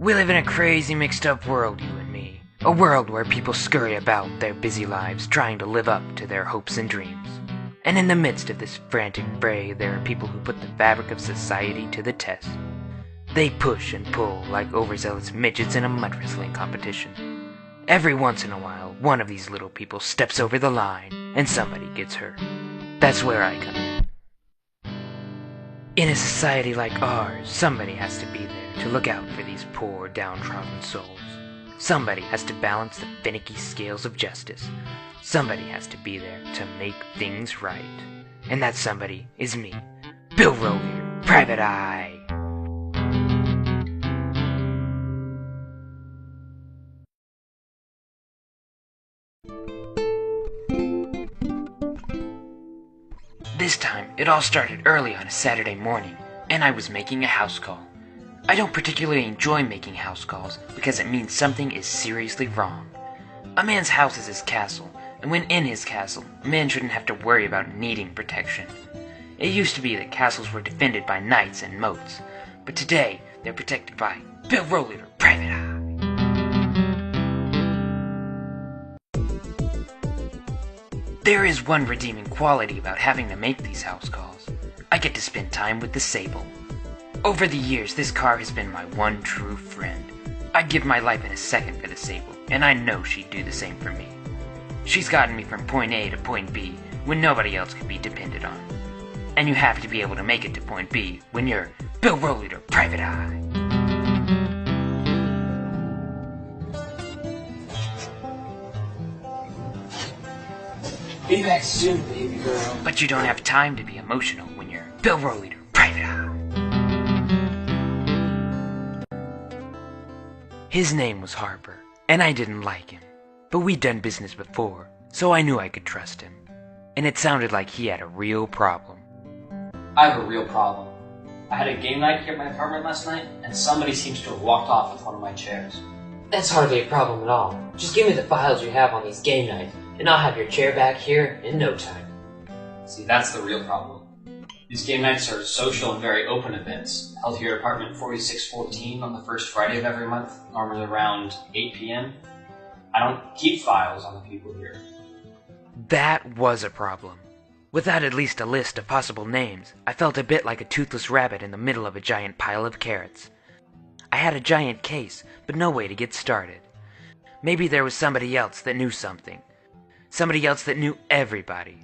We live in a crazy mixed-up world, you and me. A world where people scurry about their busy lives trying to live up to their hopes and dreams. And in the midst of this frantic fray, there are people who put the fabric of society to the test. They push and pull like overzealous midgets in a mud wrestling competition. Every once in a while, one of these little people steps over the line, and somebody gets hurt. That's where I come in. In a society like ours, somebody has to be there to look out for these poor, downtrodden souls. Somebody has to balance the finicky scales of justice. Somebody has to be there to make things right. And that somebody is me, Bill Rohleder, Private Eye. This time, it all started early on a Saturday morning, and I was making a house call. I don't particularly enjoy making house calls because it means something is seriously wrong. A man's house is his castle, and when in his castle, a man shouldn't have to worry about needing protection. It used to be that castles were defended by knights and moats, but today they're protected by Bill Rohleder, Private Eye. There is one redeeming quality about having to make these house calls. I get to spend time with the Sable. Over the years, this car has been my one true friend. I'd give my life in a second for the Sable, and I know she'd do the same for me. She's gotten me from point A to point B when nobody else could be depended on. And you have to be able to make it to point B when you're Bill Rohleder, Private Eye. Be back soon, baby girl. But you don't have time to be emotional when you're Bill Rohleder, Private Eye. His name was Harper, and I didn't like him. But we'd done business before, so I knew I could trust him. And it sounded like he had a real problem. I have a real problem. I had a game night here at my apartment last night, and somebody seems to have walked off with one of my chairs. That's hardly a problem at all. Just give me the files you have on these game nights, and I'll have your chair back here in no time. See, that's the real problem. These game nights are social and very open events, held here at apartment 4614 on the first Friday of every month, normally around 8 p.m. I don't keep files on the people here. That was a problem. Without at least a list of possible names, I felt a bit like a toothless rabbit in the middle of a giant pile of carrots. I had a giant case, but no way to get started. Maybe there was somebody else that knew something. Somebody else that knew everybody.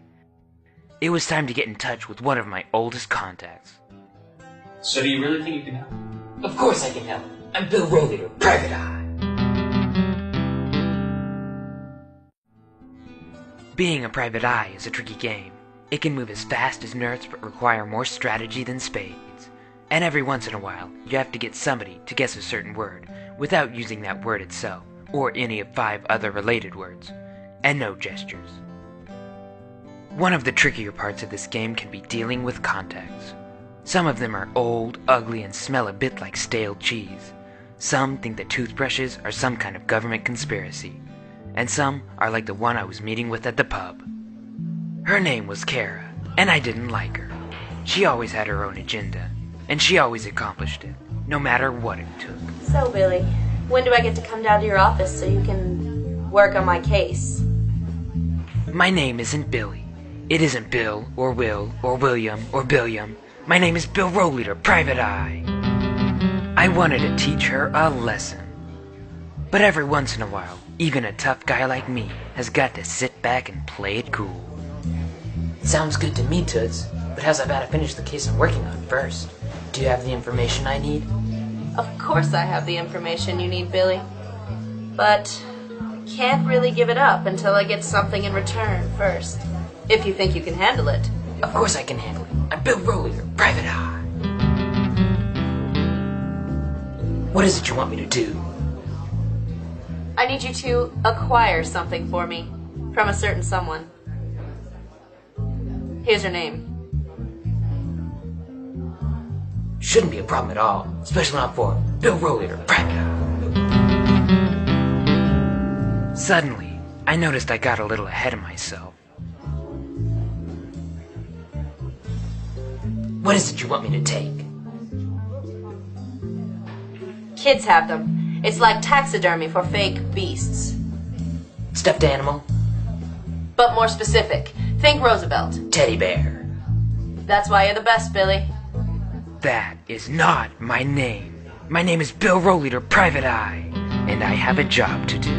It was time to get in touch with one of my oldest contacts. So do you really think you can help? Of course I can help. I'm Bill Rohleder, Private Eye. Being a private eye is a tricky game. It can move as fast as nerds but require more strategy than spades. And every once in a while, you have to get somebody to guess a certain word without using that word itself, or any of 5 other related words. And no gestures. One of the trickier parts of this game can be dealing with contacts. Some of them are old, ugly, and smell a bit like stale cheese. Some think that toothbrushes are some kind of government conspiracy. And some are like the one I was meeting with at the pub. Her name was Kara, and I didn't like her. She always had her own agenda, and she always accomplished it, no matter what it took. So, Billy, when do I get to come down to your office so you can work on my case? My name isn't Billy. It isn't Bill, or Will, or William, or Billiam. My name is Bill Rohleder, Private Eye. I wanted to teach her a lesson. But every once in a while, even a tough guy like me has got to sit back and play it cool. Sounds good to me, Toots. But how's about I finish the case I'm working on first? Do you have the information I need? Of course I have the information you need, Billy. But I can't really give it up until I get something in return first. If you think you can handle it. Of course I can handle it. I'm Bill Rohleder, Private Eye. What is it you want me to do? I need you to acquire something for me from a certain someone. Here's her name. Shouldn't be a problem at all, especially not for Bill Rohleder, Private Eye. Suddenly, I noticed I got a little ahead of myself. What is it you want me to take? Kids have them. It's like taxidermy for fake beasts. Stuffed animal? But more specific. Think Roosevelt. Teddy bear. That's why you're the best, Billy. That is not my name. My name is Bill Rohleder, Private Eye, and I have a job to do.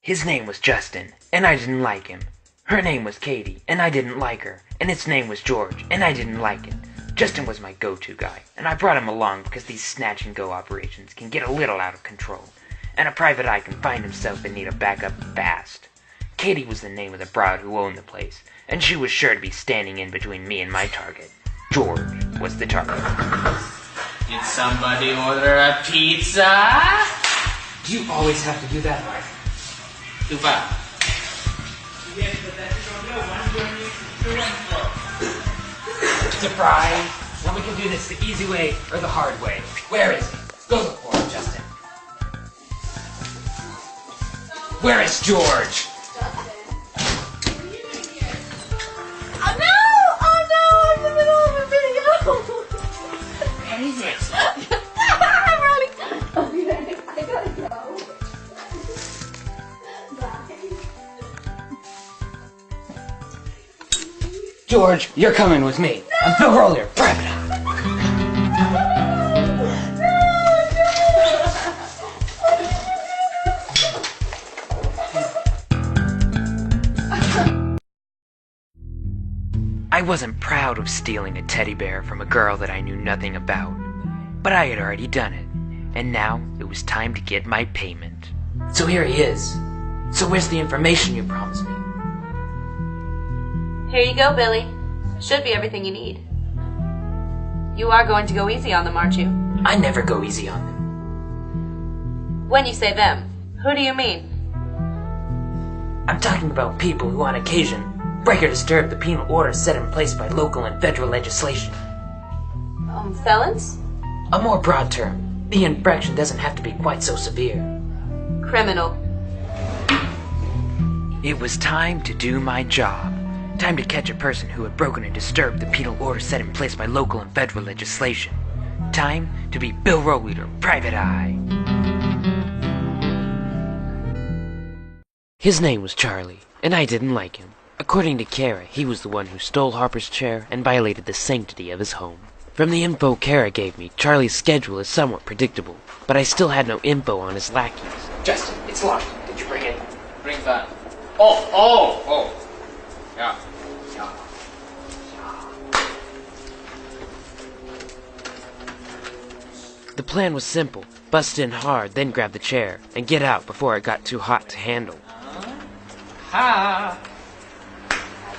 His name was Justin, and I didn't like him. Her name was Katie, and I didn't like her. And its name was George, and I didn't like it. Justin was my go-to guy, and I brought him along because these snatch-and-go operations can get a little out of control, and a private eye can find himself in need of backup fast. Katie was the name of the broad who owned the place, and she was sure to be standing in between me and my target. George was the target. Did somebody order a pizza? Do you always have to do that? Super. Surprise! Now we can do this the easy way or the hard way. Where is he? Go look for him, Justin. Where is George? Oh no! Oh no! I'm in the middle of a video! Where is it? I'm running! Okay, I gotta go. Bye. George, you're coming with me. I'm Bill Rohleder, Private Eye. I wasn't proud of stealing a teddy bear from a girl that I knew nothing about, but I had already done it, and now it was time to get my payment. So here he is. So where's the information you promised me? Here you go, Billy. Should be everything you need. You are going to go easy on them, aren't you? I never go easy on them. When you say them, who do you mean? I'm talking about people who on occasion break or disturb the penal order set in place by local and federal legislation. Felons? A more broad term. The infraction doesn't have to be quite so severe. Criminal. It was time to do my job. Time to catch a person who had broken and disturbed the penal order set in place by local and federal legislation. Time to be Bill Rohleder, Private Eye. His name was Charlie, and I didn't like him. According to Kara, he was the one who stole Harper's chair and violated the sanctity of his home. From the info Kara gave me, Charlie's schedule is somewhat predictable, but I still had no info on his lackeys. Justin, it's locked. Did you bring it? Bring that. Oh. Yeah. The plan was simple. Bust in hard, then grab the chair, and get out before it got too hot to handle. Ha!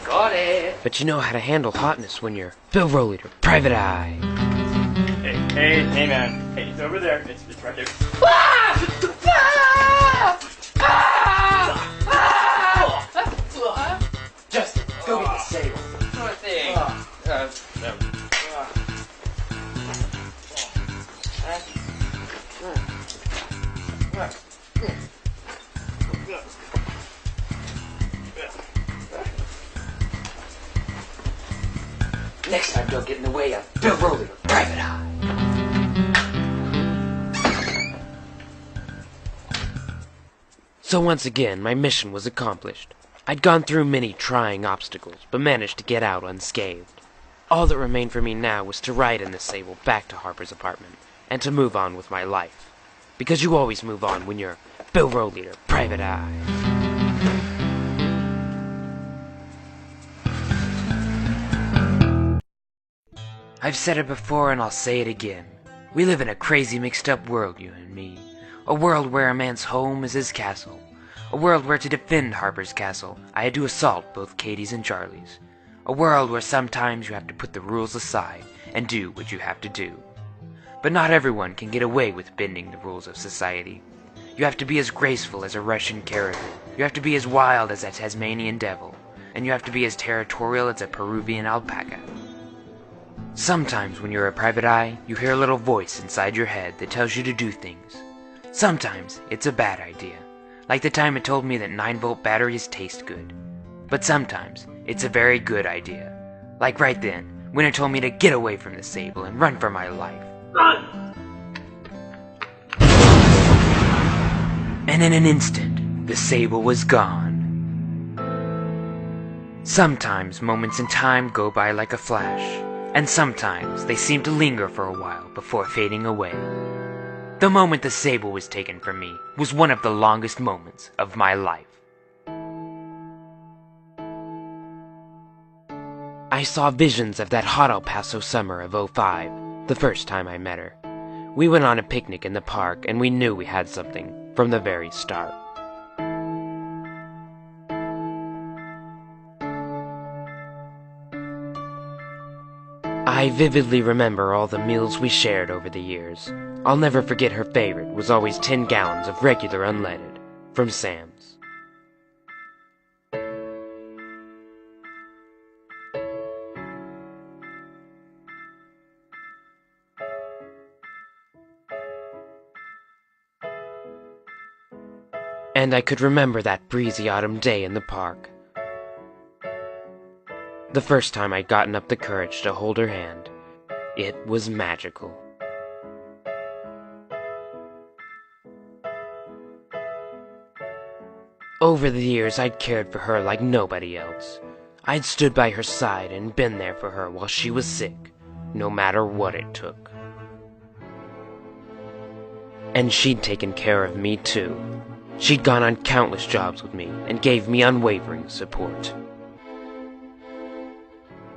Got it. But you know how to handle hotness when you're Bill Rohleder, Private Eye. Hey, man. Hey, it's over there. It's right there. Justin, go get the sable. Sure thing. Next time, don't get in the way of Bill Rohleder, Private Eye. So once again, my mission was accomplished. I'd gone through many trying obstacles, but managed to get out unscathed. All that remained for me now was to ride in the Sable back to Harper's apartment, and to move on with my life. Because you always move on when you're Bill Rohleder, Private Eye. I've said it before and I'll say it again. We live in a crazy mixed up world, you and me. A world where a man's home is his castle. A world where to defend Harper's castle, I had to assault both Katie's and Charlie's. A world where sometimes you have to put the rules aside and do what you have to do. But not everyone can get away with bending the rules of society. You have to be as graceful as a Russian caribou. You have to be as wild as a Tasmanian devil. And you have to be as territorial as a Peruvian alpaca. Sometimes when you're a private eye, you hear a little voice inside your head that tells you to do things. Sometimes it's a bad idea, like the time it told me that 9-volt batteries taste good. But sometimes it's a very good idea, like right then when it told me to get away from the Sable and run for my life. and in an instant, the Sable was gone. Sometimes moments in time go by like a flash, and sometimes they seem to linger for a while before fading away. The moment the Sable was taken from me was one of the longest moments of my life. I saw visions of that hot El Paso summer of '05, the first time I met her. We went on a picnic in the park, and we knew we had something from the very start. I vividly remember all the meals we shared over the years. I'll never forget her favorite was always 10 gallons of regular unleaded from Sam's. And I could remember that breezy autumn day in the park. The first time I'd gotten up the courage to hold her hand, it was magical. Over the years, I'd cared for her like nobody else. I'd stood by her side and been there for her while she was sick, no matter what it took. And she'd taken care of me too. She'd gone on countless jobs with me and gave me unwavering support.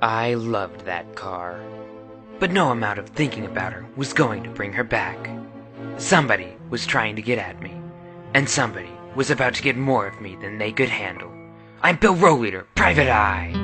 I loved that car. But no amount of thinking about her was going to bring her back. Somebody was trying to get at me, and somebody was about to get more of me than they could handle. I'm Bill Rohleder, Private Eye!